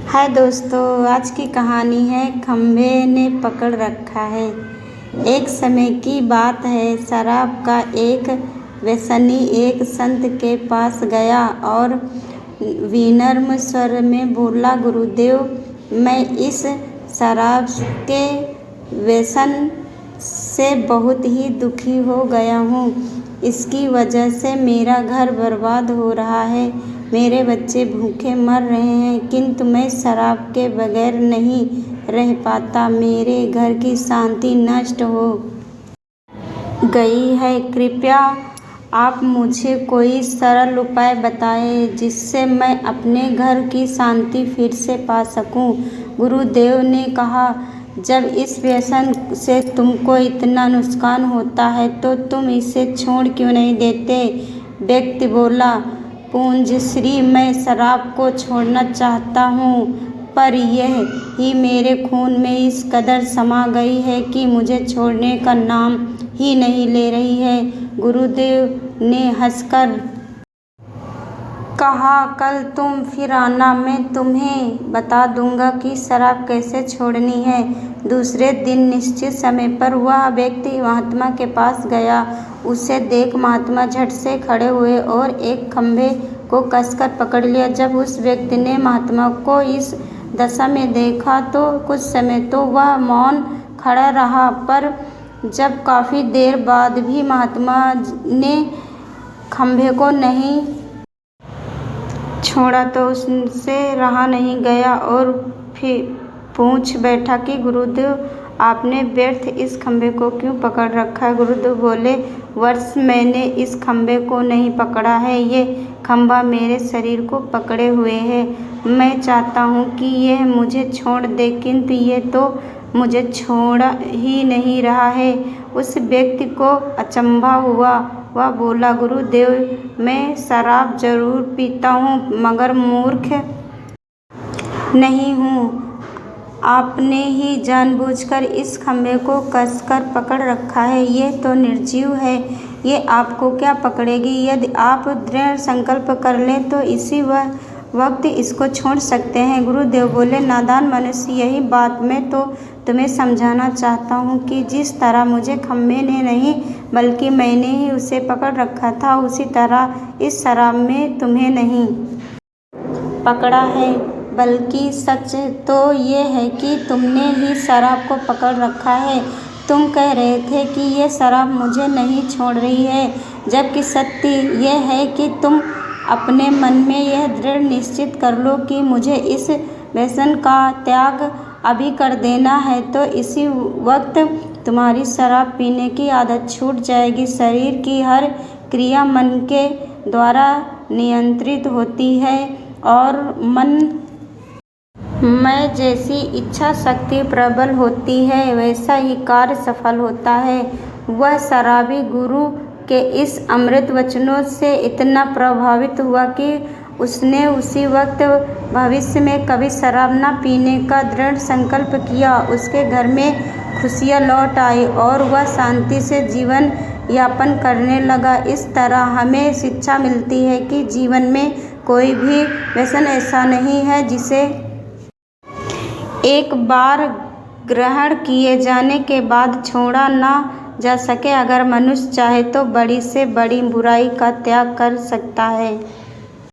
हाय दोस्तों, आज की कहानी है खंबे ने पकड़ रखा है। एक समय की बात है, शराब का एक व्यसनी एक संत के पास गया और विनम्र स्वर में बोला, गुरुदेव, मैं इस शराब के व्यसन से बहुत ही दुखी हो गया हूँ। इसकी वजह से मेरा घर बर्बाद हो रहा है, मेरे बच्चे भूखे मर रहे हैं, किंतु मैं शराब के बगैर नहीं रह पाता। मेरे घर की शांति नष्ट हो गई है। कृपया आप मुझे कोई सरल उपाय बताएं जिससे मैं अपने घर की शांति फिर से पा सकूं। गुरुदेव ने कहा, जब इस व्यसन से तुमको इतना नुकसान होता है तो तुम इसे छोड़ क्यों नहीं देते। व्यक्ति बोला, पूज्यश्री, मैं शराब को छोड़ना चाहता हूँ, पर यह ही मेरे खून में इस कदर समा गई है कि मुझे छोड़ने का नाम ही नहीं ले रही है। गुरुदेव ने हंसकर कहा, कल तुम फिर आना, मैं तुम्हें बता दूंगा कि शराब कैसे छोड़नी है। दूसरे दिन निश्चित समय पर वह व्यक्ति महात्मा के पास गया। उसे देख महात्मा झट से खड़े हुए और एक खंभे को कसकर पकड़ लिया। जब उस व्यक्ति ने महात्मा को इस दशा में देखा तो कुछ समय तो वह मौन खड़ा रहा, पर जब काफी देर बाद भी महात्मा ने खंभे को नहीं छोड़ा तो उससे रहा नहीं गया और फिर पूछ बैठा कि गुरुदेव, आपने व्यर्थ इस खंभे को क्यों पकड़ रखा है। गुरुदेव बोले, वर्ष मैंने इस खंभे को नहीं पकड़ा है, ये खंभा मेरे शरीर को पकड़े हुए है। मैं चाहता हूँ कि यह मुझे छोड़ दे, किंतु ये तो मुझे छोड़ ही नहीं रहा है। उस व्यक्ति को अचंभा हुआ। वह बोला, गुरुदेव, मैं शराब जरूर पीता हूँ मगर मूर्ख नहीं हूँ। आपने ही जानबूझकर इस खंभे को कसकर पकड़ रखा है। ये तो निर्जीव है, ये आपको क्या पकड़ेगी। यदि आप दृढ़ संकल्प कर लें तो इसी वक्त इसको छोड़ सकते हैं। गुरुदेव बोले, नादान मनुष्य, यही बात मैं तो तुम्हें समझाना चाहता हूँ कि जिस तरह मुझे खंभे ने नहीं बल्कि मैंने ही उसे पकड़ रखा था, उसी तरह इस शराब में तुम्हें नहीं पकड़ा है, बल्कि सच तो ये है कि तुमने ही शराब को पकड़ रखा है। तुम कह रहे थे कि ये शराब मुझे नहीं छोड़ रही है, जबकि सत्य यह है कि तुम अपने मन में यह दृढ़ निश्चित कर लो कि मुझे इस व्यसन का त्याग अभी कर देना है, तो इसी वक्त तुम्हारी शराब पीने की आदत छूट जाएगी। शरीर की हर क्रिया मन के द्वारा नियंत्रित होती है और मन में जैसी इच्छा शक्ति प्रबल होती है वैसा ही कार्य सफल होता है। वह शराबी गुरु के इस अमृत वचनों से इतना प्रभावित हुआ कि उसने उसी वक्त भविष्य में कभी शराब न पीने का दृढ़ संकल्प किया। उसके घर में खुशियाँ लौट आई और वह शांति से जीवन यापन करने लगा। इस तरह हमें शिक्षा मिलती है कि जीवन में कोई भी व्यसन ऐसा नहीं है जिसे एक बार ग्रहण किए जाने के बाद छोड़ा ना जा सके। अगर मनुष्य चाहे तो बड़ी से बड़ी बुराई का त्याग कर सकता है।